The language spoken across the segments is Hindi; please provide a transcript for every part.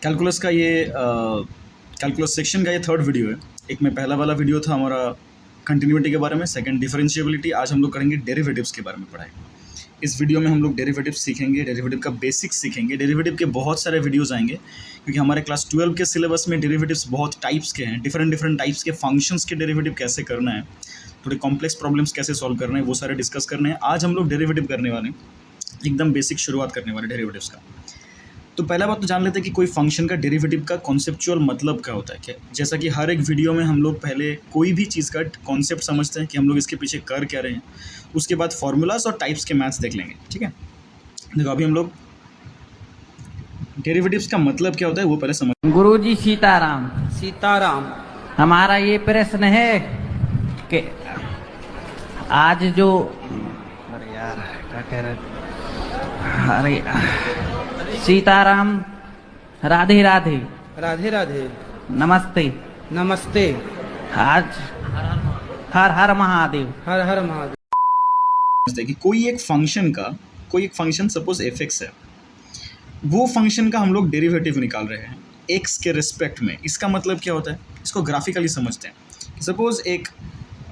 कैलकुलस का ये कैलकुलस सेक्शन का ये थर्ड वीडियो है। एक में पहला वाला वीडियो था हमारा कंटिन्यूटी के बारे में, सेकंड डिफरेंशिएबिलिटी। आज हम लोग करेंगे डेरिवेटिव्स के बारे में पढ़ाई। इस वीडियो में हम लोग डेरिवेटिव सीखेंगे, डेरिवेटिव का बेसिक्स सीखेंगे। डेरिवेटिव के बहुत सारे वीडियोस आएंगे क्योंकि हमारे क्लास 12 के सिलेबस में डेरिवेटिव्स बहुत टाइप्स के हैं। डिफरेंट टाइप्स के फंक्शंस के डेरिवेटिव कैसे करना है, थोड़े कॉम्प्लेक्स प्रॉब्लम्स कैसे सॉल्व करना है, वो सारे डिस्कस करने हैं। आज हम लोग डेरिवेटिव करने वाले हैं, एकदम बेसिक शुरुआत करने वाले डेरिवेटिव्स का। तो पहला बात तो जान लेते हैं कि कोई फंक्शन का डेरिवेटिव का कॉन्सेप्चुअल मतलब क्या होता है। क्या जैसा कि हर एक वीडियो में हम लोग पहले कोई भी चीज़ का कॉन्सेप्ट समझते हैं कि हम लोग इसके पीछे कर क्या रहे हैं, उसके बाद फॉर्मूलाज और टाइप्स के मैथ्स देख लेंगे। ठीक है, देखो अभी हम लोग डेरिवेटिव्स का मतलब क्या होता है वो पहले समझ। गुरुजी सीताराम। सीताराम। हमारा ये प्रश्न है कि आज जो अरे यार क्या कह रहे, अरे सीताराम, राधे राधे, राधे राधे, नमस्ते नमस्ते, आज हर हर महादेव। हर हर महादेव। समझते हैं कि कोई एक फंक्शन सपोज एफ एक्स है, वो फंक्शन का हम लोग डेरिवेटिव निकाल रहे हैं एक्स के रिस्पेक्ट में। इसका मतलब क्या होता है, इसको ग्राफिकली समझते हैं। सपोज एक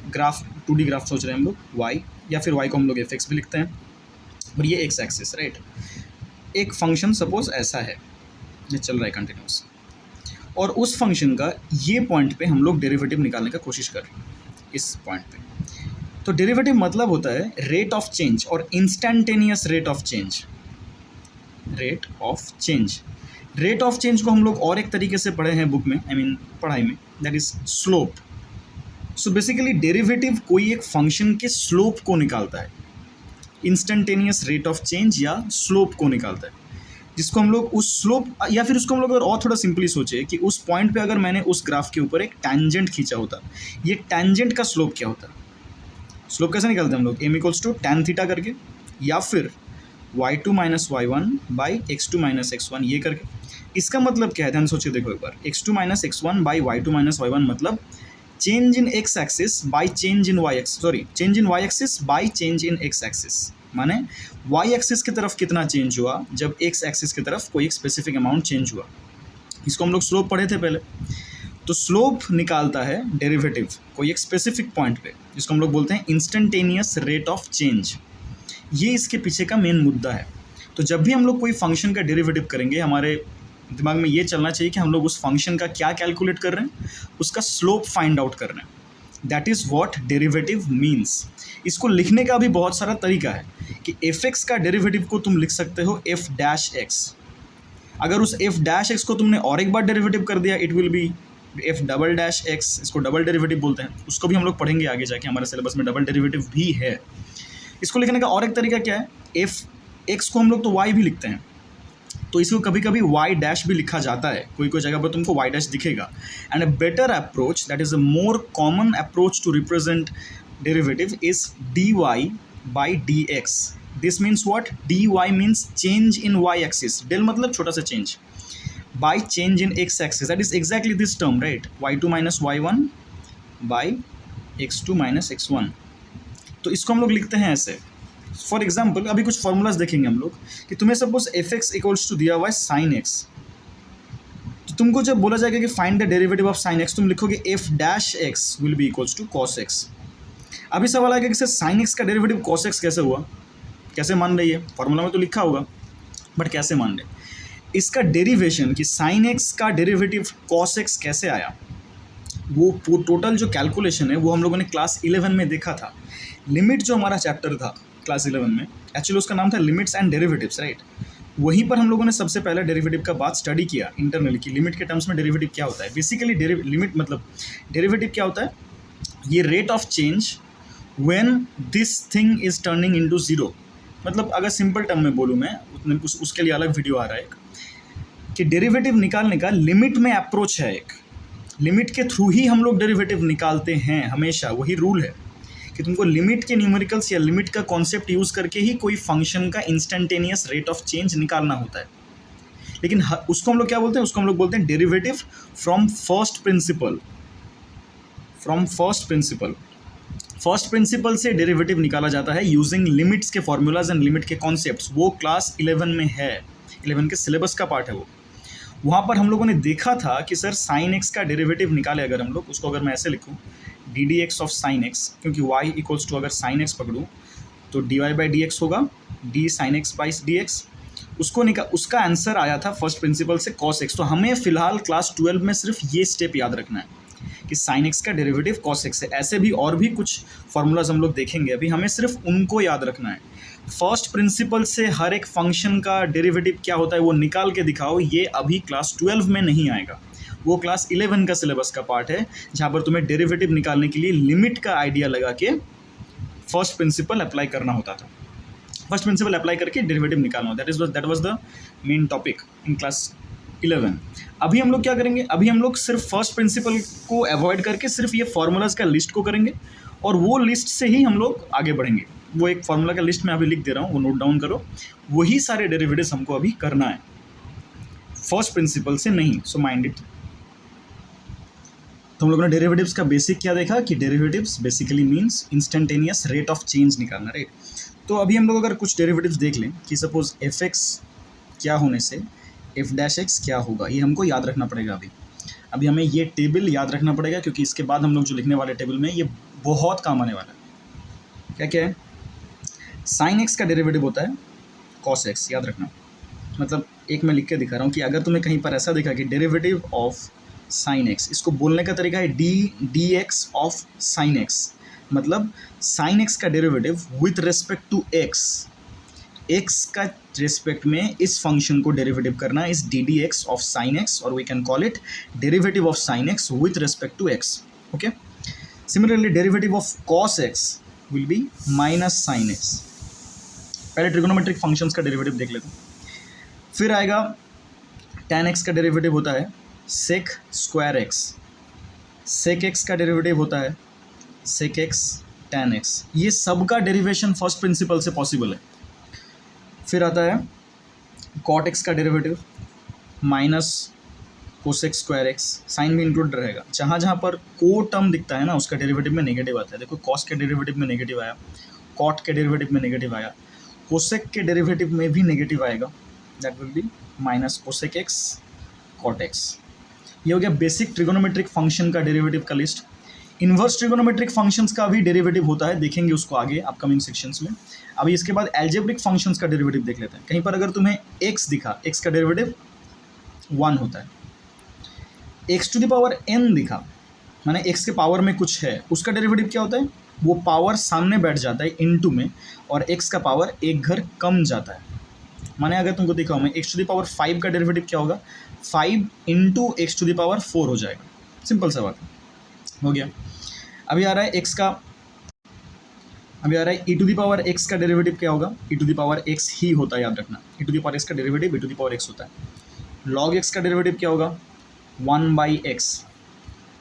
ग्राफ 2D ग्राफ सोच रहे हैं हम लोग, वाई, या फिर वाई को हम लोग एफ एक्स भी लिखते हैं और ये एक्स एक्सिस, राइट। एक फंक्शन सपोज ऐसा है, ये चल रहा है कंटिन्यूस, और उस फंक्शन का ये पॉइंट पे हम लोग डेरिवेटिव निकालने का कोशिश कर रहे हैं इस पॉइंट पे। तो डेरिवेटिव मतलब होता है रेट ऑफ चेंज और instantaneous rate of change. Rate of change, rate of change को हम लोग और एक तरीके से पढ़े हैं बुक में, पढ़ाई में, that is slope. So basically derivative कोई एक फंक्शन के स्लोप को निकालता है, इंस्टेंटेनियस रेट ऑफ चेंज या स्लोप को निकालता है, जिसको हम लोग उस स्लोप, या फिर उसको हम लोग अगर और थोड़ा सिंपली सोचे कि उस पॉइंट पे अगर मैंने उस ग्राफ के ऊपर एक टैंजेंट खींचा होता, ये टैंजेंट का स्लोप क्या होता। स्लोप कैसे निकालते हैं हम लोग, M equals to tan theta करके, या फिर y2 minus y1 by x2 minus x1 ये करके। इसका मतलब क्या है, ध्यान सोचिए, देखो एक बार, x2 minus x1 by y2 minus y1 मतलब change in x axis by change in y axis, sorry change in y axis by change in x axis. माने y एक्सिस की तरफ कितना चेंज हुआ जब x एक्सिस की तरफ कोई एक स्पेसिफिक अमाउंट चेंज हुआ। इसको हम लोग स्लोप पढ़े थे पहले। तो स्लोप निकालता है डेरिवेटिव कोई एक स्पेसिफिक पॉइंट पे, जिसको हम लोग बोलते हैं इंस्टेंटेनियस रेट ऑफ चेंज। ये इसके पीछे का मेन मुद्दा है। तो जब भी हम लोग कोई फंक्शन का डेरिवेटिव करेंगे, हमारे दिमाग में ये चलना चाहिए कि हम लोग उस फंक्शन का क्या कैलकुलेट कर रहे हैं, उसका स्लोप फाइंड आउट कर रहे हैं। That is what derivative means. इसको लिखने का भी बहुत सारा तरीका है कि एफ एक्स का डेरिवेटिव को तुम लिख सकते हो एफ डैश एक्स। अगर उस एफ डैश एक्स को तुमने और एक बार डेरिवेटिव कर दिया, it will be F double dash x. इसको डबल डेरिवेटिव बोलते हैं, उसको भी हम लोग पढ़ेंगे आगे जाके, हमारे सिलेबस में डबल डेरिवेटिव भी है। इसको लिखने का और एक तरीका क्या है, एफ एक्स को हम लोग तो वाई भी लिखते हैं, तो इसको कभी कभी वाई डैश भी लिखा जाता है, कोई कोई जगह पर तुमको वाई डैश दिखेगा। And a better approach, that is a more common approach to represent derivative is D Y by D X. This means what, D Y means change in Y axis, del मतलब छोटा सा change, by change in X axis, that is exactly this term, right, y2 minus y1 by x2 minus x1। तो इसको हम लोग लिखते हैं ऐसे। फॉर एग्जाम्पल अभी कुछ फॉर्मूलाज देखेंगे हम लोग कि तुम्हें suppose F X equals to दिया हुआ है साइन एक्स, तो तुमको जब बोला जाएगा कि find the derivative of sine X, तुम लिखोगे F dash X will be equals to cos X. अभी सवाल आएगा कि सर साइन एक्स का डेरिवेटिव कॉस एक्स कैसे हुआ, कैसे मान रही है, फॉर्मूला में तो लिखा होगा बट कैसे मान रहे। इसका डेरिवेशन कि साइन एक्स का डेरिवेटिव कॉस एक्स कैसे आया, वो टोटल जो कैलकुलेशन है वो हम लोगों ने क्लास 11 में देखा था। लिमिट जो हमारा चैप्टर था क्लास 11 में, एक्चुअली उसका नाम था लिमिट्स एंड डेरिवेटिव्स, राइट। वहीं पर हम लोगों ने सबसे पहले डेरिवेटिव का बात स्टडी किया इंटरनली कि लिमिट के टर्म्स में डेरिवेटिव क्या होता है। बेसिकली लिमिट मतलब डेरिवेटिव क्या होता है, ये rate of change when this thing is turning into zero. मतलब अगर सिंपल टर्म में बोलूँ मैं, उसके लिए अलग वीडियो आ रहा है कि डेरिवेटिव निकालने का लिमिट में अप्रोच है एक, लिमिट के थ्रू ही हम लोग डेरिवेटिव निकालते हैं हमेशा। वही रूल है कि तुमको लिमिट के न्यूमेरिकल्स या लिमिट का कॉन्सेप्ट यूज़ करके ही कोई फंक्शन का इंस्टेंटेनियस रेट ऑफ चेंज निकालना होता है। लेकिन उसको हम लोग क्या बोलते हैं, उसको हम लोग बोलते हैं derivative from first principle. From first principle, first principle से डेरिवेटिव निकाला जाता है यूजिंग लिमिट्स के फॉर्मूलाज एंड लिमिट के कॉन्सेप्ट्स। वो क्लास 11 में है, 11 के सिलेबस का पार्ट है वो। वहाँ पर हम लोगों ने देखा था कि सर साइन एक्स का डेरिवेटिव निकाले अगर हम लोग, उसको अगर मैं ऐसे लिखूँ d D x of sine x, क्योंकि वाई इक्वल्स टू अगर साइन एक्स पकड़ूँ तो d Y by D x होगा, d sine x by D x, उसका आंसर आया था फर्स्ट प्रिंसिपल से कॉस एक्स। तो हमें फिलहाल क्लास 12 में सिर्फ ये स्टेप याद रखना है कि साइन एक्स का डेरिवेटिव कॉस एक्स है। ऐसे भी और भी कुछ फार्मूलाज हम लोग देखेंगे अभी, हमें सिर्फ उनको याद रखना है। फर्स्ट प्रिंसिपल से हर एक फंक्शन का डेरिवेटिव क्या होता है वो निकाल के दिखाओ, ये अभी क्लास 12 में नहीं आएगा। वो क्लास 11 का सिलेबस का पार्ट है, जहाँ पर तुम्हें डेरिवेटिव निकालने के लिए लिमिट का आइडिया लगा के फर्स्ट प्रिंसिपल अप्लाई करना होता था। फर्स्ट प्रिंसिपल अप्लाई करके डेरिवेटिव निकालना होता है। That was the main topic in class 11। अभी हम लोग क्या करेंगे, अभी हम लोग सिर्फ फर्स्ट प्रिंसिपल को अवॉइड करके सिर्फ ये फार्मूलाज का लिस्ट को करेंगे, और वो लिस्ट से ही हम लोग आगे बढ़ेंगे। वो एक फार्मूला का लिस्ट मैं अभी लिख दे रहा हूँ, वो नोट डाउन करो। वही सारे डेरिवेटिव्स हमको अभी करना है, फर्स्ट प्रिंसिपल से नहीं, सो माइंड इट। तो हम लोगों ने डेरिवेटिव्स का बेसिक क्या देखा कि derivatives basically means instantaneous rate of change निकालना, राइट। तो अभी हम लोग अगर कुछ डेरिवेटिव्स देख लें कि सपोज एफ एक्स क्या होने से एफ डैश एक्स क्या होगा, ये हमको याद रखना पड़ेगा। अभी हमें ये टेबल याद रखना पड़ेगा, क्योंकि इसके बाद हम लोग जो लिखने वाले टेबल में ये बहुत काम आने वाला है। क्या क्या है, साइन एक्स का डेरिवेटिव होता है कॉस एक्स, याद रखना। मतलब एक मैं लिख के दिखा रहा हूँ कि अगर तुम्हें कहीं पर ऐसा दिखा कि डेरिवेटिव ऑफ साइन एक्स, इसको बोलने का तरीका है d x of sine x, मतलब साइन एक्स का derivative with respect to x, x का रेस्पेक्ट में इस फंक्शन को डेरिवेटिव करना है, इस d D x of sine x, और we can call it derivative of sine x with respect to x. Okay, similarly derivative of cos x will be minus sine x. पहले ट्रिगोनोमेट्रिक फंक्शंस का डेरिवेटिव देख लेते हैं। फिर आएगा tan एक्स का डेरिवेटिव होता है sec square X, sec X का डेरिवेटिव होता है सेक एक्स tan एक्स। ये सब का डेरिवेशन फर्स्ट प्रिंसिपल से पॉसिबल है। फिर आता है कॉट एक्स का derivative minus cosec square X, sine भी इंक्लूड रहेगा। जहाँ जहाँ पर को टर्म दिखता है ना उसका डेरिवेटिव में नेगेटिव आता है। देखो कॉस के डेरिवेटिव में नेगेटिव आया, कॉट के डेरिवेटिव में नेगेटिव आया, कोसेक के डेरिवेटिव में भी नेगेटिव आएगा, that will be minus cosec X cot X. ये हो गया बेसिक ट्रिगोनोमेट्रिक फंक्शन का डेरिवेटिव का लिस्ट। इन्वर्स ट्रिगोनोमेट्रिक फंक्शंस का भी डेरिवेटिव होता है, देखेंगे उसको आगे अपकमिंग सेक्शंस में। अभी इसके बाद एल्जेब्रिक फंक्शंस का डेरिवेटिव देख लेते हैं। कहीं पर अगर तुम्हें x दिखा, x का डेरिवेटिव 1 होता है। x to the power n दिखा, माने x के पावर में कुछ है, उसका डेरिवेटिव क्या होता है, वो पावर सामने बैठ जाता है इनटू में, और x का पावर एक घर कम जाता है। माने अगर तुमको दिखाऊँ मैं x टू द पावर 5 का डेरिवेटिव क्या होगा, 5 into X to the power 4 हो जाएगा। सिंपल सा बात हो गया। अभी आ रहा है x का, अभी आ रहा है e to the power x का डेरिवेटिव क्या होगा, e to the power x ही होता है, याद रखना। e to the power x का derivative e to the power x होता है। log x का डेरिवेटिव क्या होगा 1/x।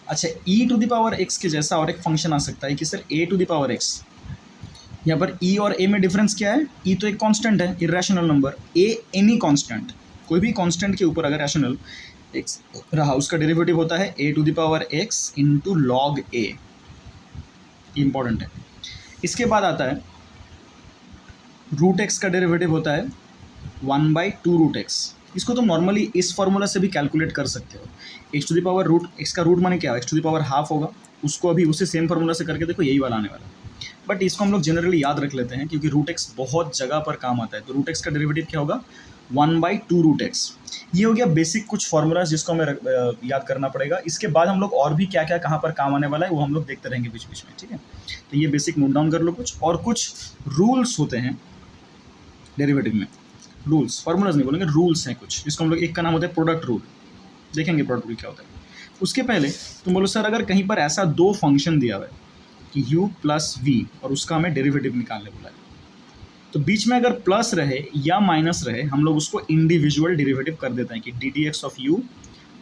अच्छा, e to the power x के जैसा और एक फंक्शन आ सकता है कि sir a to the power x। यहाँ पर e और a में डिफरेंस क्या है, e तो एक कांस्टेंट है, irrational number, a any constant, कोई भी कांस्टेंट के ऊपर अगर रैशनल x रहा उसका डेरिवेटिव होता है a to the power x into log a। Important है। इसके बाद आता है रूट एक्स का डेरिवेटिव होता है 1/2 रूट एक्स। इसको तुम नॉर्मली इस फॉर्मूला से भी कैलकुलेट कर सकते हो। X to the power root X का रूट माने क्या, X to the power half होगा, उसको अभी उसी सेम फार्मूला से करके देखो, यही वाला आने वाला है। बट इसको हम लोग जनरली याद रख लेते हैं क्योंकि रूट एक्स बहुत जगह पर काम आता है। तो रूट एक्स का डेरिवेटिव क्या होगा 1/2 रूट एक्स। ये हो गया बेसिक कुछ फार्मूलाज जिसको हमें याद करना पड़ेगा। इसके बाद हम लोग और भी क्या क्या कहाँ पर काम आने वाला है वो हम लोग देखते रहेंगे बीच बीच में, ठीक है। तो ये बेसिक नोट डाउन कर लो। कुछ और कुछ रूल्स होते हैं डेरिवेटिव में, रूल्स, फार्मूलाज नहीं बोलेंगे, रूल्स हैं कुछ, जिसको हम लोग, एक का नाम होता है प्रोडक्ट रूल। देखेंगे प्रोडक्ट रूल क्या होता है। उसके पहले तुम बोलो सर अगर कहीं पर ऐसा दो फंक्शन दिया हुआ है कि u प्लस वी और उसका हमें डेरिवेटिव निकालने बोला है, तो बीच में अगर प्लस रहे या माइनस रहे हम लोग उसको इंडिविजुअल डेरिवेटिव कर देते हैं कि D D x of U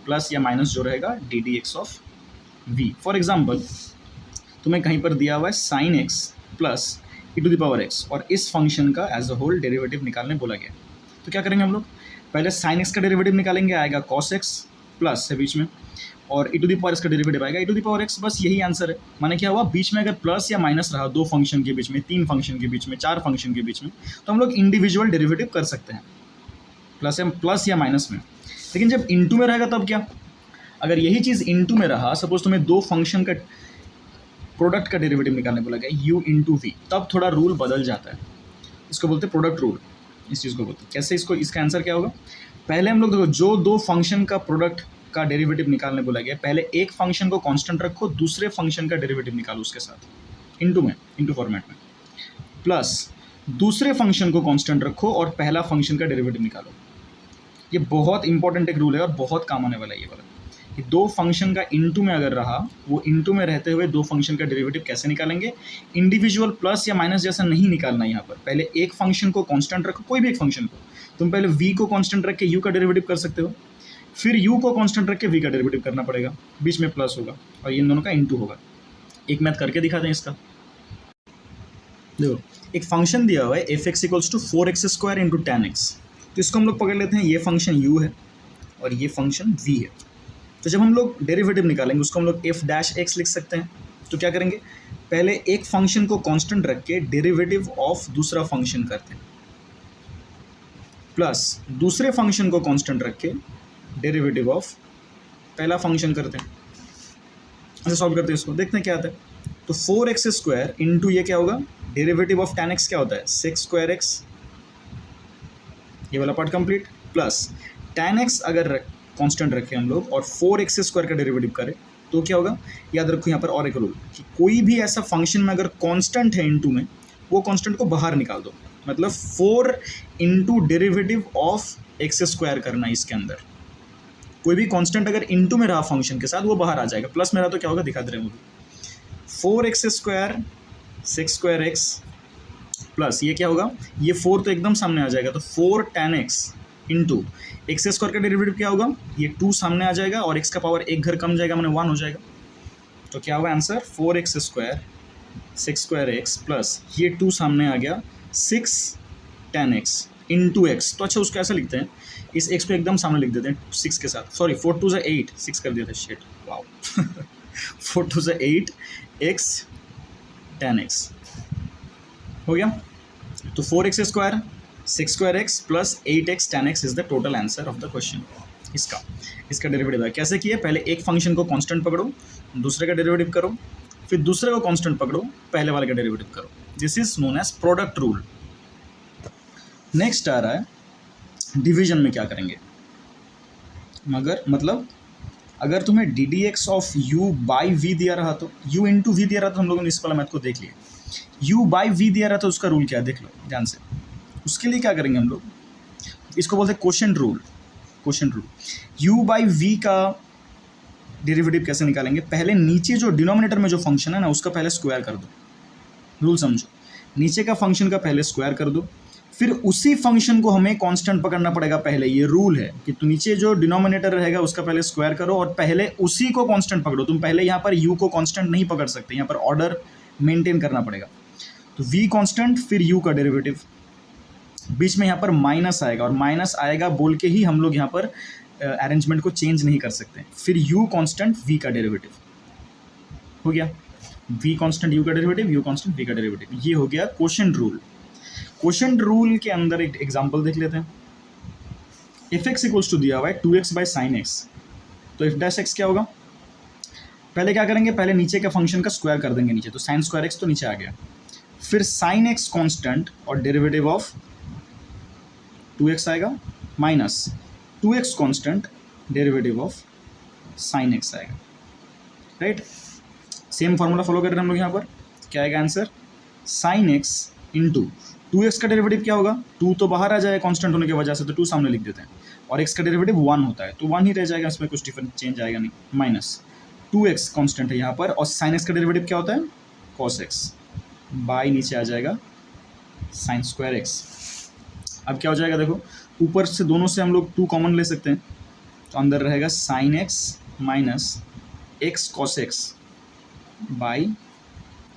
plus या माइनस जो रहेगा D D x of V. For example तुम्हें कहीं पर दिया हुआ है sine X plus E to the power X और इस फंक्शन का एज अ होल डेरिवेटिव निकालने बोला गया। तो क्या करेंगे हम लोग, पहले साइन एक्स का डेरिवेटिव निकालेंगे, आएगा कॉस एक्स प्लस है बीच में, और ई टू द पावर एक्स का डेरिवेटिव आएगा ई टू द पावर एक्स। बस यही आंसर है। माने क्या हुआ, बीच में अगर प्लस या माइनस रहा दो फंक्शन के बीच में, तीन फंक्शन के बीच में, चार फंक्शन के बीच में, तो हम लोग इंडिविजुअल डेरिवेटिव कर सकते हैं प्लस या माइनस में। लेकिन जब इनटू में रहेगा तब क्या, अगर यही चीज़ इनटू में रहा, सपोज तुम्हें दो फंक्शन का प्रोडक्ट का डेरिवेटिव निकालने बोला गया u इंटू वी, तब थोड़ा रूल बदल जाता है। इसको बोलते हैं प्रोडक्ट रूल, इस चीज़ को बोलते हैं। कैसे, इसको, इसका आंसर क्या होगा, पहले हम लोग देखो जो दो फंक्शन का प्रोडक्ट का डेरिवेटिव निकालने बोला गया, पहले एक फंक्शन को कांस्टेंट रखो, दूसरे फंक्शन का डेरिवेटिव निकालो उसके साथ इनटू में, इनटू फॉर्मेट में, प्लस दूसरे फंक्शन को कांस्टेंट रखो और पहला फंक्शन का डेरिवेटिव निकालो। ये बहुत इंपॉर्टेंट एक रूल है और बहुत काम आने वाला है ये वाला, कि दो फंक्शन का इनटू में अगर रहा, वो इनटू में रहते हुए दो फंक्शन का डेरिवेटिव कैसे निकालेंगे, इंडिविजुअल प्लस या माइनस जैसा नहीं निकालना। यहाँ पर पहले एक फंक्शन को कांस्टेंट रखो, कोई भी एक फंक्शन को, तुम पहले v को कांस्टेंट रख के u का डेरिवेटिव कर सकते हो, फिर u को कांस्टेंट रख के v का डेरिवेटिव करना पड़ेगा, बीच में प्लस होगा और इन दोनों का इनटू होगा। एक मैथ करके दिखा दें इसका। देखो एक फंक्शन दिया हुआ है f(x = 4x² into tan x), तो इसको हम लोग पकड़ लेते हैं, ये फंक्शन u है और ये फंक्शन v है। तो जब हम लोग डेरिवेटिव निकालेंगे उसको हम लोग f' लिख सकते हैं। तो क्या करेंगे, पहले एक फंक्शन को कांस्टेंट रख के डेरिवेटिव ऑफ दूसरा फंक्शन करते हैं, प्लस दूसरे फंक्शन को कांस्टेंट रख के डेरिवेटिव ऑफ पहला फंक्शन करते हैं। ऐसे सॉल्व करते हैं इसको, देखते हैं क्या आता है। तो 4x² इंटू ये क्या होगा, डेरिवेटिव ऑफ tan x क्या होता है, sec²x, ये वाला part complete, plus tan x अगर कांस्टेंट रखें हम लोग और 4x² का डेरिवेटिव करें तो क्या होगा, याद रखो यहाँ पर और एक रूल कि कोई भी ऐसा फंक्शन में अगर कांस्टेंट है इनटू में, वो कांस्टेंट को बाहर निकाल दो, मतलब 4 इंटू डेरिवेटिव ऑफ x² करना। इसके अंदर कोई भी कांस्टेंट अगर इनटू में रहा फंक्शन के साथ, वो बाहर आ जाएगा, प्लस में रहा तो क्या होगा दिखा दे रहे हैं मुझे, 4x² sec²x प्लस ये क्या होगा, ये 4 तो एकदम सामने आ जाएगा, तो 4 tan x इंटू x² का डेरिवेटिव क्या होगा, ये 2 सामने आ जाएगा और x का पावर एक घर कम जाएगा, मैंने 1 हो जाएगा। तो क्या होगा आंसर, 4x² sec²x प्लस ये 2 सामने आ गया 6 tan x इंटू एक्स। तो अच्छा उसको ऐसा लिखते हैं, इस x को एकदम सामने लिख देते हैं 6 के साथ, सॉरी 4 2 8, 6 कर दिया था, shit wow 4 2 8 x tan x हो गया। तो 4x² sec²x plus 8x tan x is the total answer of the question. इसका डेरिवेटिव है, कैसे किए, पहले एक फंक्शन को कांस्टेंट पकड़ो, दूसरे का डेरिवेटिव करो, फिर दूसरे को कांस्टेंट पकड़ो, पहले वाले का डेरिवेटिव करो। This is known as product rule. Next आ रहा है डिवीजन में क्या करेंगे, मगर मतलब अगर तुम्हें ddx of u by v दिया रहा, तो u इंटू v दिया रहा, तो हम लोगों ने इस वाला मैथ को देख लिया। u बाई v दिया रहा, तो उसका रूल क्या है देख लो ध्यान से। उसके लिए क्या करेंगे हम लोग, इसको बोलते हैं quotient rule. Quotient rule, u by v का डेरिवेटिव कैसे निकालेंगे, पहले नीचे जो डिनोमिनेटर में जो फंक्शन है ना, उसका पहले स्क्वायर कर दो। रूल समझो, नीचे का फंक्शन का पहले स्क्वायर कर दो, फिर उसी फंक्शन को हमें कांस्टेंट पकड़ना पड़ेगा पहले। ये रूल है कि तो नीचे जो डिनोमिनेटर रहेगा उसका पहले स्क्वायर करो और पहले उसी को कांस्टेंट पकड़ो। तुम पहले यहाँ पर u को कांस्टेंट नहीं पकड़ सकते, यहाँ पर ऑर्डर मेंटेन करना पड़ेगा। तो v कांस्टेंट फिर u का डेरिवेटिव, बीच में यहाँ पर माइनस आएगा और माइनस आएगा बोल के ही हम लोग यहाँ पर अरेंजमेंट को चेंज नहीं कर सकते। फिर u कांस्टेंट v का डेरिवेटिव हो गया, v कांस्टेंट u का डेरिवेटिव, u कांस्टेंट v का डेरिवेटिव। ये हो गया क्वोशिएंट रूल। क्वोशिएंट रूल के अंदर एक एग्जांपल देख लेते हैं। f(x) इक्वल्स टू दिया हुआ है 2x बाई साइन x, तो f' क्या होगा, पहले क्या करेंगे, पहले नीचे के फंक्शन का स्क्वायर कर देंगे नीचे, तो साइन स्क्वायर x तो नीचे आ गया, फिर साइन x कांस्टेंट और डेरिवेटिव ऑफ 2x आएगा, minus 2x constant derivative of sign x आएगा, राइट। सेम फार्मूला फॉलो कर रहे हैं हम लोग। यहाँ पर क्या आएगा answer, sign x into 2x का डेरिवेटिव क्या होगा, 2 तो बाहर आ जाएगा कांस्टेंट होने की वजह से, तो 2 सामने लिख देते हैं, और x का डेरिवेटिव 1 होता है, तो 1 ही रह जाएगा, इसमें कुछ डिफरेंस चेंज आएगा नहीं, माइनस 2x कांस्टेंट है यहाँ पर, और साइन x का डेरिवेटिव क्या होता है, cos x, बाई नीचे आ जाएगा साइन स्क्वायर x। अब क्या हो जाएगा देखो, ऊपर से दोनों से हम लोग 2 कॉमन ले सकते हैं, तो अंदर रहेगा sine x minus x cos x by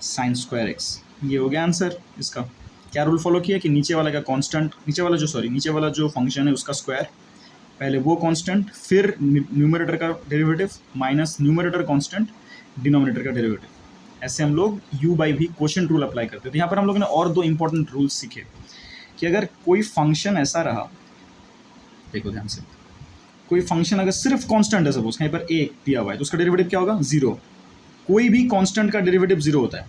sine square x। ये हो गया आंसर। इसका क्या रूल फॉलो किया कि नीचे वाला का कांस्टेंट, नीचे वाला जो फंक्शन है उसका स्क्वायर, पहले वो कांस्टेंट, फिर न्यूमरेटर का derivative minus numerator constant denominator का डेरिवेटिव। ऐसे हम लोग u by v quotient rule apply करते हैं। तो यहाँ पर हम लोगों ने और 2 इंपॉर्टेंट रूल्स सीखे कि अगर कोई फंक्शन ऐसा रहा, देखो ध्यान से, कोई फंक्शन अगर सिर्फ कांस्टेंट है, सपोज कहीं पर a दिया हुआ है तो उसका डेरिवेटिव क्या होगा, 0। कोई भी कांस्टेंट का डेरिवेटिव 0 होता है।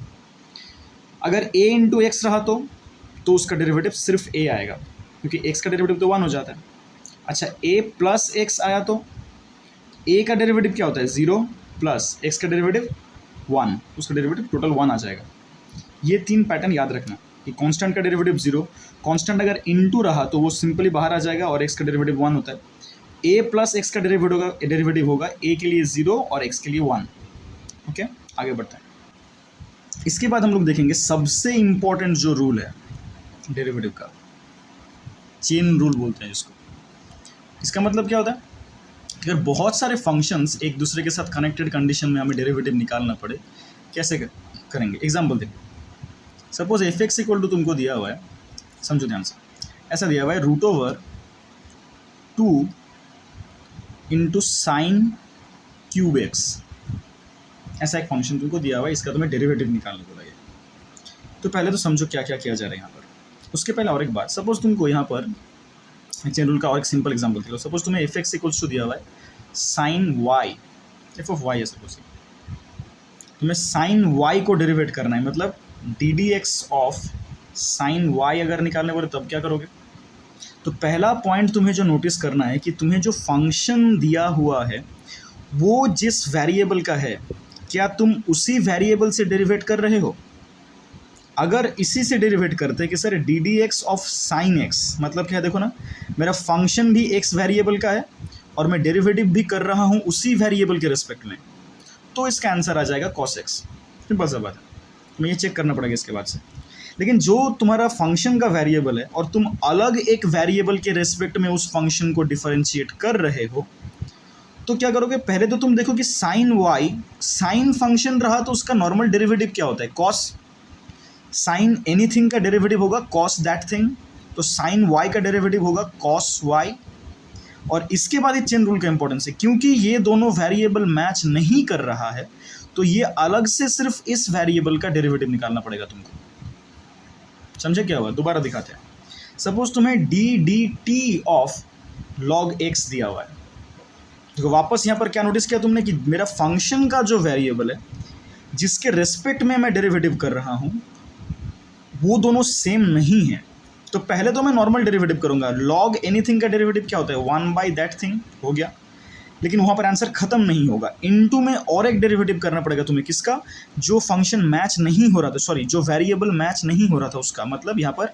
अगर a इंटू एक्स रहा तो उसका डेरिवेटिव सिर्फ a आएगा, क्योंकि x का डेरिवेटिव तो 1 हो जाता है। अच्छा, a प्लस एक्स आया तो a का डेरिवेटिव क्या होता है, 0 प्लस x का डेरिवेटिव 1, उसका डेरिवेटिव टोटल 1 आ जाएगा। ये 3 पैटर्न याद रखना कि कांस्टेंट का डेरिवेटिव 0, कांस्टेंट अगर इनटू रहा तो वो सिंपली बाहर आ जाएगा और x का डेरिवेटिव 1 होता है। a प्लस एक्स का डेरिवेटिव होगा a के लिए 0 और x के लिए 1। ओके, आगे बढ़ते हैं। इसके बाद हम लोग देखेंगे सबसे इम्पोर्टेंट जो रूल है डेरिवेटिव का, चेन रूल बोलते हैं जिसको। इसका मतलब क्या होता है, अगर बहुत सारे फंक्शंस एक दूसरे के साथ कनेक्टेड कंडीशन में हमें डेरिवेटिव निकालना पड़े, कैसे करेंगे। एग्जाम्पल देखो, suppose F X equal to तुमको दिया हुआ है, समझो ध्यान से, ऐसा दिया हुआ है √2 इंटू साइन क्यूब एक्स, ऐसा एक फंक्शन तुमको दिया हुआ है, इसका तुम्हें डेरिवेटिव निकालना पड़ेगा। तो पहले तो समझो क्या क्या किया जा रहा है यहाँ पर। उसके पहले और एक बात, सपोज तुमको यहाँ पर चेन रूल का और एक सिंपल एग्जांपल देखो। सपोज तुम्हें एफ एक्स इक्वल्स टू दिया हुआ है sine Y, F of Y है सपोज, तुम्हें साइन वाई को डेरिवेट करना है, मतलब D D x of sine Y अगर निकालने बोले तब क्या करोगे। तो पहला पॉइंट तुम्हें जो नोटिस करना है कि तुम्हें जो फंक्शन दिया हुआ है वो जिस वेरिएबल का है, क्या तुम उसी वेरिएबल से डेरिवेट कर रहे हो। अगर इसी से डेरिवेट करते कि sir D D x of sine x, मतलब क्या है, देखो ना, मेरा फंक्शन भी एक्स वेरिएबल का है और मैं डेरिवेटिव भी कर रहा हूँ उसी वेरिएबल के रिस्पेक्ट में, तो इसका आंसर आ जाएगा कॉस एक्स। सिंपल सा बात है, तुम्हें ये चेक करना पड़ेगा इसके बाद से। लेकिन जो तुम्हारा फंक्शन का वेरिएबल है और तुम अलग एक वेरिएबल के रेस्पेक्ट में उस फंक्शन को डिफरेंशिएट कर रहे हो, तो क्या करोगे, पहले तो तुम देखो कि साइन वाई, साइन फंक्शन रहा तो उसका नॉर्मल डेरिवेटिव क्या होता है, कॉस। साइन एनीथिंग का डेरिवेटिव होगा कॉस दैट थिंग, तो साइन वाई का डेरिवेटिव होगा कॉस वाई। और इसके बाद ये चेन रूल का इंपॉर्टेंस है, क्योंकि ये दोनों वेरिएबल मैच नहीं कर रहा है तो ये अलग से सिर्फ इस वेरिएबल का डेरिवेटिव निकालना पड़ेगा तुमको। समझे क्या हुआ, दोबारा दिखाते हैं। सपोज तुम्हें D D T of log x दिया हुआ है, तो वापस यहाँ पर क्या नोटिस किया तुमने कि मेरा फंक्शन का जो वेरिएबल है जिसके रेस्पेक्ट में मैं डेरिवेटिव कर रहा हूँ वो दोनों सेम नहीं है। तो पहले तो मैं नॉर्मल डेरिवेटिव करूँगा, लॉग एनीथिंग का डेरिवेटिव क्या होता है, 1 बाई दैट थिंग हो गया। लेकिन वहाँ पर आंसर खत्म नहीं होगा, इनटू में और एक डेरिवेटिव करना पड़ेगा तुम्हें, किसका, जो फंक्शन मैच नहीं हो रहा था, सॉरी जो वेरिएबल मैच नहीं हो रहा था उसका, मतलब यहाँ पर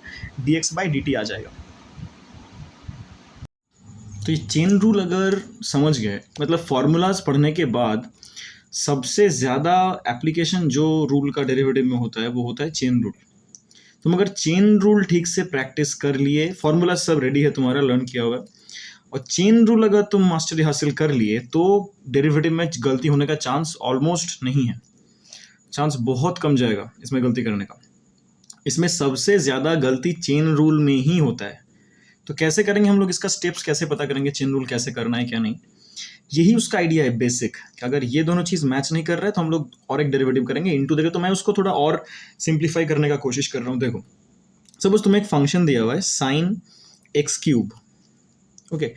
dx बाई dt आ जाएगा। तो ये चेन रूल अगर समझ गए, मतलब फॉर्मूलाज पढ़ने के बाद सबसे ज़्यादा एप्लीकेशन जो रूल का डेरिवेटिव में होता है वो होता है चेन रूल। तुम अगर चेन रूल ठीक से प्रैक्टिस कर लिए, फॉर्मूला सब रेडी है तुम्हारा, लर्न किया होगा, और चेन रूल अगर तुम मास्टरी हासिल कर लिए तो डेरिवेटिव में गलती होने का चांस ऑलमोस्ट नहीं है, चांस बहुत कम जाएगा इसमें गलती करने का। इसमें सबसे ज़्यादा गलती चेन रूल में ही होता है। तो कैसे करेंगे हम लोग, इसका स्टेप्स कैसे पता करेंगे, चेन रूल कैसे करना है क्या नहीं, यही उसका आइडिया है बेसिक। कि अगर ये दोनों चीज़ मैच नहीं कर रहा है तो हम लोग और एक डेरिवेटिव करेंगे, इनटू देगा। तो मैं उसको थोड़ा और सिंप्लीफाई करने का कोशिश कर रहा हूँ। देखो सपोज तुम्हें एक फंक्शन दिया हुआ है साइन एक्स क्यूब, ओके,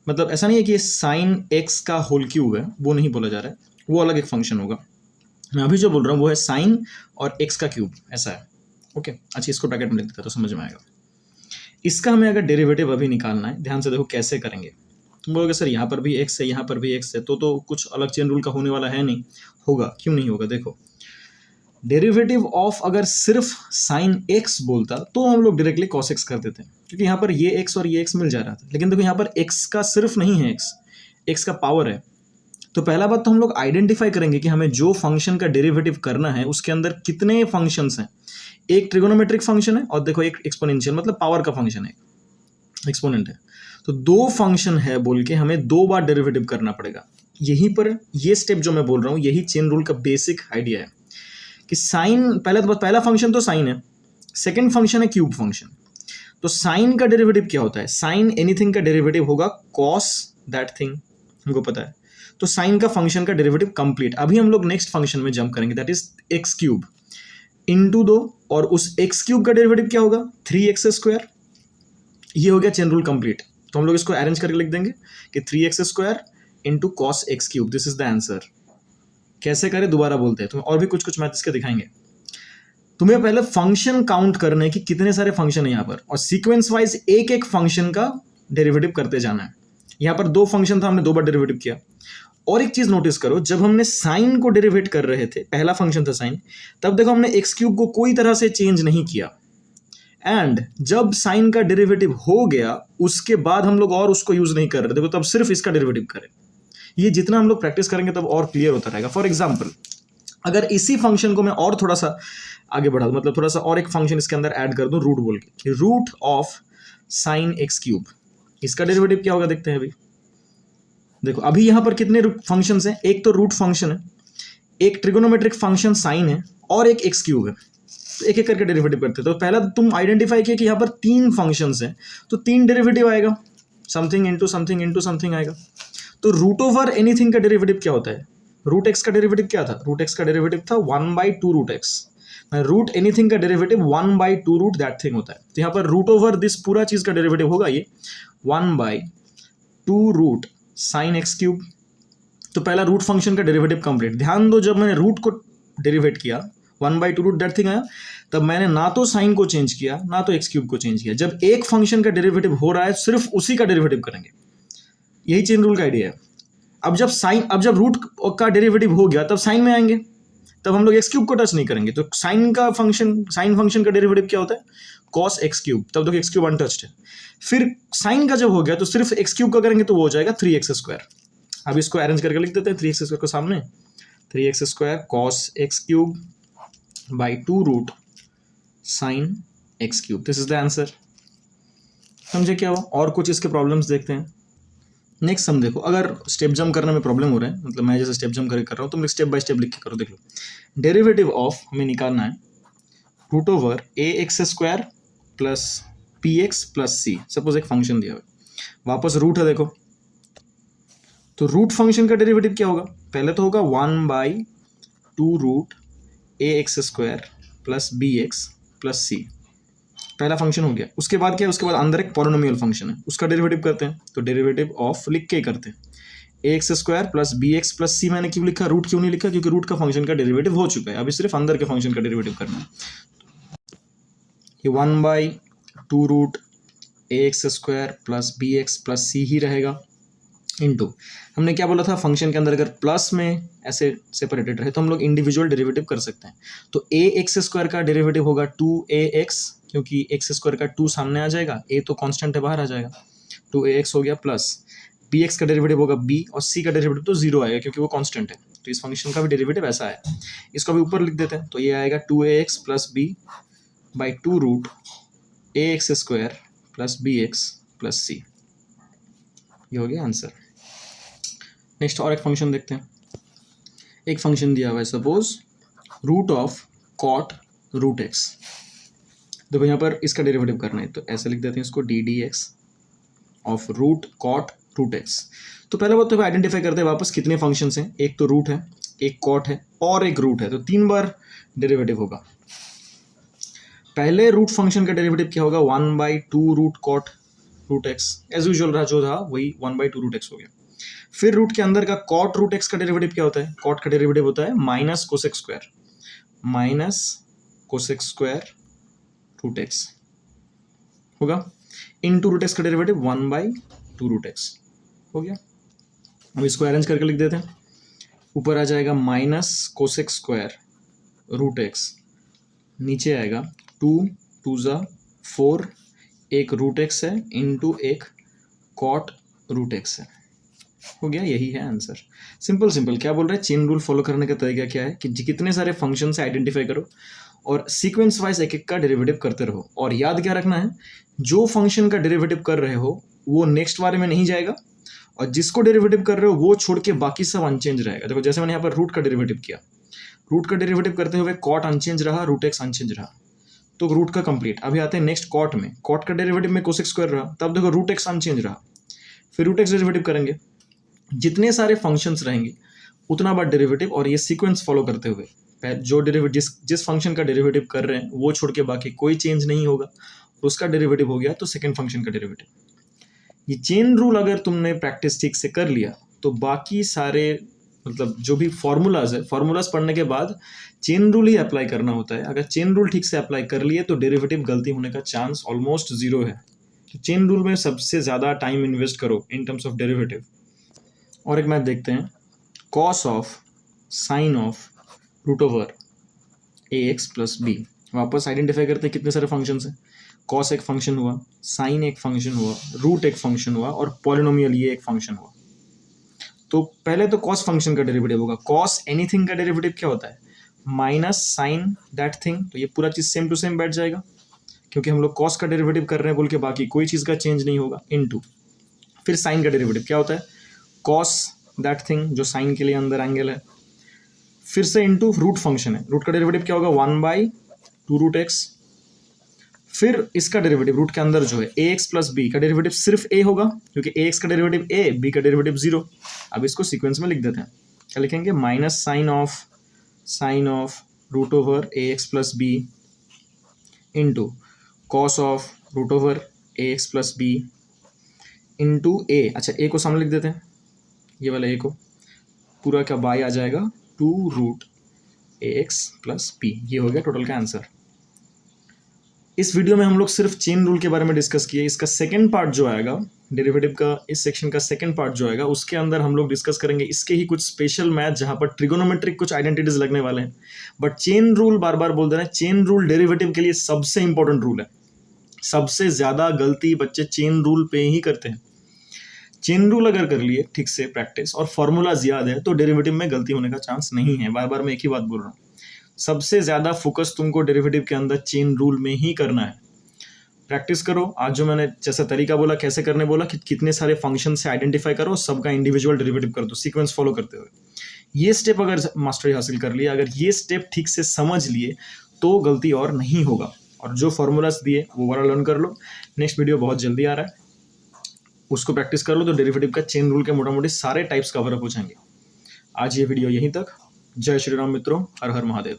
मतलब ऐसा नहीं है कि ये साइन एक्स का होल क्यूब है, वो नहीं बोला जा रहा है, वो अलग एक फंक्शन होगा। मैं अभी जो बोल रहा हूँ वो है साइन और एक्स का क्यूब, ऐसा है, ओके। अच्छा, इसको ब्रैकेट में लिख देता तो समझ में आएगा। इसका हमें अगर डेरिवेटिव अभी निकालना है, ध्यान से देखो कैसे करेंगे। तुम बोलोगे सर यहाँ पर भी एक्स है, यहाँ पर भी एक्स है, तो कुछ अलग चेन रूल का होने वाला है नहीं। होगा, क्यों नहीं होगा, देखो डेरिवेटिव ऑफ अगर सिर्फ साइन एक्स बोलता तो हम लोग डायरेक्टली कॉस एक्स कर देते हैं, क्योंकि यहाँ पर ये एक्स और ये एक्स मिल जा रहा था। लेकिन देखो यहाँ पर एक्स का सिर्फ नहीं है, एक्स का पावर है। तो पहला बात तो हम लोग आइडेंटिफाई करेंगे कि हमें जो फंक्शन का डेरिवेटिव करना है उसके अंदर कितने फंक्शंस हैं। एक ट्रिगोनोमेट्रिक फंक्शन है और देखो एक एक्सपोनेंशियल, मतलब पावर का फंक्शन है, एक्सपोनेंट है। तो 2 फंक्शन है बोल के हमें 2 बार डेरिवेटिव करना पड़ेगा। यहीं पर ये स्टेप जो मैं बोल रहा हूँ यही चेन रूल का बेसिक आइडिया है कि साइन, पहला फंक्शन तो साइन है, सेकंड फंक्शन है क्यूब फंक्शन। तो साइन का डेरिवेटिव क्या होता है, साइन एनीथिंग का डेरिवेटिव होगा कॉस दैट थिंग, हमको पता है। तो साइन का फंक्शन का डेरिवेटिव कंप्लीट। अभी हम लोग नेक्स्ट फंक्शन में जंप करेंगे, that is x cube into 2, और उस एक्स क्यूब का डेरिवेटिव क्या होगा 3x²। ये हो गया चेन रूल कंप्लीट। तो हम लोग इसको अरेंज करके लिख देंगे कि 3x² into cos X cube, this is the answer. कैसे करें दोबारा बोलते हैं, तुम्हें और भी कुछ कुछ मैथ्स के दिखाएंगे। तुम्हें पहले फंक्शन काउंट करने कि कितने सारे फंक्शन है यहाँ पर, और सीक्वेंस वाइज एक एक फंक्शन का डेरिवेटिव करते जाना है। यहाँ पर 2 फंक्शन था, हमने 2 बार डेरिवेटिव किया। और एक चीज नोटिस करो, जब हमने साइन को डेरिवेट कर रहे थे, पहला फंक्शन था साइन, तब देखो हमने एक्स क्यूब को कोई तरह से चेंज नहीं किया। एंड जब साइन का डेरिवेटिव हो गया उसके बाद हम लोग और उसको यूज नहीं कर रहे, देखो तब सिर्फ इसका डेरिवेटिव करें। ये जितना हम लोग प्रैक्टिस करेंगे तब और क्लियर होता रहेगा। फॉर एग्जाम्पल, अगर इसी फंक्शन को मैं और थोड़ा सा आगे बढ़ा दूं, मतलब थोड़ा सा और एक फंक्शन इसके अंदर ऐड कर दूं, रूट बोल के, root of sine X cube, इसका डेरिवेटिव क्या होगा देखते हैं अभी। देखो अभी यहां पर कितने फंक्शंस हैं, एक तो रूट फंक्शन है, एक ट्रिगोनोमेट्रिक फंक्शन साइन है, और एक एक्स क्यूब है। तो एक एक करके डेरिवेटिव करते हैं। तो पहला तुम आइडेंटिफाई किया कि यहाँ पर 3 फंक्शंस हैं, तो 3 डेरिवेटिव आएगा, something into something into something आएगा। तो रूट ओवर एनीथिंग का डेरिवेटिव क्या होता है, रूट एक्स का डेरिवेटिव क्या था, रूट एक्स का डेरिवेटिव था 1/2 रूट एक्स। रूट एनीथिंग का डेरिवेटिव 1/2 रूट दैट थिंग होता है। तो यहाँ पर रूट ओवर दिस पूरा चीज का डेरिवेटिव होगा ये 1/2 रूट साइन एक्स क्यूब। तो पहला रूट फंक्शन का डेरिवेटिव कंप्लीट। ध्यान दो, जब मैंने रूट को डेरिवेट किया 1/2 रूट दैट थिंग आया, तब मैंने ना तो साइन को चेंज किया ना तो एक्स क्यूब को चेंज किया। जब एक फंक्शन का डेरिवेटिव हो रहा है सिर्फ उसी का डेरिवेटिव करेंगे, यही चेन रूल का आइडिया है। अब जब रूट का डेरिवेटिव हो गया तब साइन में आएंगे, तब हम लोग एक्स क्यूब को टच नहीं करेंगे। तो साइन फंक्शन का डेरिवेटिव क्या होता है, कॉस एक्स क्यूब, तब तक एक्स क्यूब अनटच्ड है। फिर साइन का जब हो गया तो सिर्फ एक्स क्यूब का करेंगे तो वो हो जाएगा 3x²। अब इसको अरेंज करके लिख देते हैं, 3x² को सामने, 3x² cos X cube by 2 root sine X cube, this is the answer. समझे क्या हुआ। और कुछ इसके प्रॉब्लम्स देखते हैं। नेक्स्ट सम देखो, अगर स्टेप जंप करने में प्रॉब्लम हो रहा है, मतलब मैं जैसे स्टेप जंप कर रहा हूँ, तुम स्टेप बाय स्टेप लिख के करो। देख लो, डेरिवेटिव ऑफ हमें निकालना है root over ax² plus px plus c। सपोज एक फंक्शन दिया हुआ है, वापस रूट है देखो, तो रूट फंक्शन का डेरिवेटिव क्या होगा, पहले तो होगा 1/2 root ax² plus bx plus c, पहला फंक्शन हो गया। उसके बाद क्या है, उसके बाद अंदर एक पॉलिनोमियल फंक्शन है, उसका डेरिवेटिव करते हैं। तो डेरिवेटिव ऑफ लिख के करते हैं, ax² plus bx plus c। मैंने क्यों लिखा, रूट क्यों नहीं लिखा, क्योंकि रूट का फंक्शन का डेरिवेटिव हो चुका है, अभी सिर्फ अंदर के फंक्शन का डेरिवेटिव करना है। ये 1/2 root ax² plus bx plus c ही रहेगा, इनटू हमने क्या बोला था, फंक्शन के अंदर अगर प्लस में ऐसे सेपरेटेड रहे तो हम लोग इंडिविजुअल डेरिवेटिव कर सकते हैं। तो ax² का डेरिवेटिव होगा 2ax, क्योंकि x² का 2 सामने आ जाएगा, a तो कांस्टेंट है बाहर आ जाएगा, 2ax हो गया, प्लस bx का डेरिवेटिव होगा b, और c का डेरिवेटिव तो 0 आएगा क्योंकि वो कांस्टेंट है। तो इस फंक्शन का भी डेरिवेटिव ऐसा है, इसको भी ऊपर लिख देते हैं। तो ये आएगा 2ax plus b by 2 root ax² plus bx plus c, ये हो गया आंसर। नेक्स्ट और एक फंक्शन देखते हैं। एक फंक्शन दिया हुआ है, suppose root of cot root X. देखो यहाँ पर इसका डेरिवेटिव करना है, तो ऐसे लिख देते हैं इसको, ddx of root cot root X. तो पहले बात तो आइडेंटिफाई करते हैं वापस कितने फंक्शंस हैं, एक तो रूट है, एक कॉट है और एक रूट है, तो 3 बार डेरिवेटिव होगा। पहले रूट फंक्शन का डेरिवेटिव क्या होगा, 1/2 root cot root X, as usual रहा जो था वही 1/2 रूट एक्स हो गया। फिर रूट के अंदर का कॉट रूट एक्स का डेरिवेटिव क्या होता है, कॉट का डेरिवेटिव होता है minus cosec square root X होगा, इनटू रूट एक्स का डेरिवेटिव 1/2 रूट एक्स हो गया। अब इसको अरेंज करके लिख देते हैं, ऊपर आ जाएगा minus cosec square root X, नीचे आएगा 2 2 ज़ा 4, एक रूट एक्स है इनटू एक कॉट रूट एक्स है, हो गया। यही है आंसर। सिंपल क्या बोल रहे हैं, चेन रूल फॉलो करने का तरीका क्या है कि कितने सारे फंक्शन से आइडेंटिफाई करो और सीक्वेंस वाइज एक एक का डेरिवेटिव करते रहो। और याद क्या रखना है, जो फंक्शन का डेरिवेटिव कर रहे हो वो नेक्स्ट बारे में नहीं जाएगा, और जिसको डेरिवेटिव कर रहे हो वो छोड़ के बाकी सब अनचेंज रहेगा। देखो जैसे मैंने यहाँ पर रूट का डेरिवेटिव किया, रूट का डेरिवेटिव करते हुए कॉट अनचेंज रहा, रूट एक्स अनचेंज रहा, तो रूट का कंप्लीट। अभी आते हैं नेक्स्ट कॉट में, कॉट का डेरिवेटिव में कोसेक स्क्वायर रहा, तब देखो रूट एक्स अनचेंज रहा, फिर रूट एक्स डेरिवेटिव करेंगे। जितने सारे फंक्शंस रहेंगे उतना बार डेरिवेटिव, और ये सीक्वेंस फॉलो करते हुए जो डेरिवेटिव जिस फंक्शन का डेरिवेटिव कर रहे हैं वो छोड़ के बाकी कोई चेंज नहीं होगा, उसका डेरिवेटिव हो गया तो सेकंड फंक्शन का डेरिवेटिव। ये चेन रूल अगर तुमने प्रैक्टिस ठीक से कर लिया तो बाकी सारे मतलब जो भी फॉर्मूलाज है, फॉर्मूलाज पढ़ने के बाद चेन रूल ही अप्लाई करना होता है। अगर चेन रूल ठीक से अप्लाई कर लिए तो डेरिवेटिव गलती होने का चांस ऑलमोस्ट जीरो है। तो चेन रूल में सबसे ज़्यादा टाइम इन्वेस्ट करो इन टर्म्स ऑफ डेरिवेटिव। और एक मैथ देखते हैं, cos of sine of root over A x plus B. वापस आइडेंटिफाई करते हैं कितने सारे फंक्शंस हैं। कॉस एक फंक्शन हुआ, साइन एक फंक्शन हुआ, रूट एक फंक्शन हुआ और पॉलिनोमियल ये एक फंक्शन हुआ। तो पहले तो कॉस फंक्शन का डेरिवेटिव होगा। कॉस एनीथिंग का डेरिवेटिव क्या होता है? Minus sine that thing. तो ये पूरा चीज़ सेम टू सेम बैठ जाएगा क्योंकि हम लोग कॉस का डेरिवेटिव कर रहे हैं बोल के बाकी कोई चीज़ का चेंज नहीं होगा। इनटू फिर साइन का डेरिवेटिव क्या होता है? कॉस दैट थिंग जो साइन के लिए अंदर एंगल है। फिर से इनटू रूट फंक्शन है, रूट का डेरिवेटिव क्या होगा? 1/2 रूट एक्स। फिर इसका डेरिवेटिव रूट के अंदर जो है ए एक्स प्लस बी का डेरिवेटिव सिर्फ ए होगा क्योंकि ए एक्स का डेरिवेटिव ए, बी का डेरिवेटिव 0। अब इसको सीक्वेंस में लिख देते हैं। क्या लिखेंगे? Minus sine of root over A x plus b into cos of root over A x plus b into a. अच्छा, ए को सामने लिख देते हैं, ये वाला ए को पूरा क्या बाई आ जाएगा 2 रूट ए एक्स प्लस बी। ये हो गया टोटल का आंसर। इस वीडियो में हम लोग सिर्फ चेन रूल के बारे में डिस्कस किए। इसका सेकंड पार्ट जो आएगा डेरिवेटिव का, इस सेक्शन का सेकंड पार्ट जो आएगा उसके अंदर हम लोग डिस्कस करेंगे इसके ही कुछ स्पेशल मैथ जहां पर ट्रिगोनोमेट्रिक कुछ आइडेंटिटीज लगने वाले हैं। बट चेन रूल बार बार बोल दे रहे हैं, चेन रूल डेरिवेटिव के लिए सबसे इंपॉर्टेंट रूल है। सबसे ज़्यादा गलती बच्चे चेन रूल पे ही करते हैं। चेन रूल अगर कर लिए ठीक से प्रैक्टिस और फॉर्मूलाज याद है तो डेरिवेटिव में गलती होने का चांस नहीं है। बार बार मैं एक ही बात बोल रहा हूँ, सबसे ज़्यादा फोकस तुमको डेरिवेटिव के अंदर चेन रूल में ही करना है। प्रैक्टिस करो। आज जो मैंने जैसा तरीका बोला, कैसे करने बोला कि कितने सारे फंक्शन से आइडेंटिफाई करो, सबका इंडिविजुअल डेरिवेटिव कर दो सीक्वेंस फॉलो करते हुए। ये स्टेप अगर मास्टरी हासिल कर लिया, अगर ये स्टेप ठीक से समझ लिए तो गलती और नहीं होगा। और जो फॉर्मूलाज दिए वो वाला लर्न कर लो। नेक्स्ट वीडियो बहुत जल्दी आ रहा है, उसको प्रैक्टिस कर लो तो डेरिवेटिव का चेन रूल के मोटा मोटी सारे टाइप्स कवर अप हो जाएंगे। आज ये वीडियो यहीं तक। जय श्री राम मित्रों, हर हर महादेव।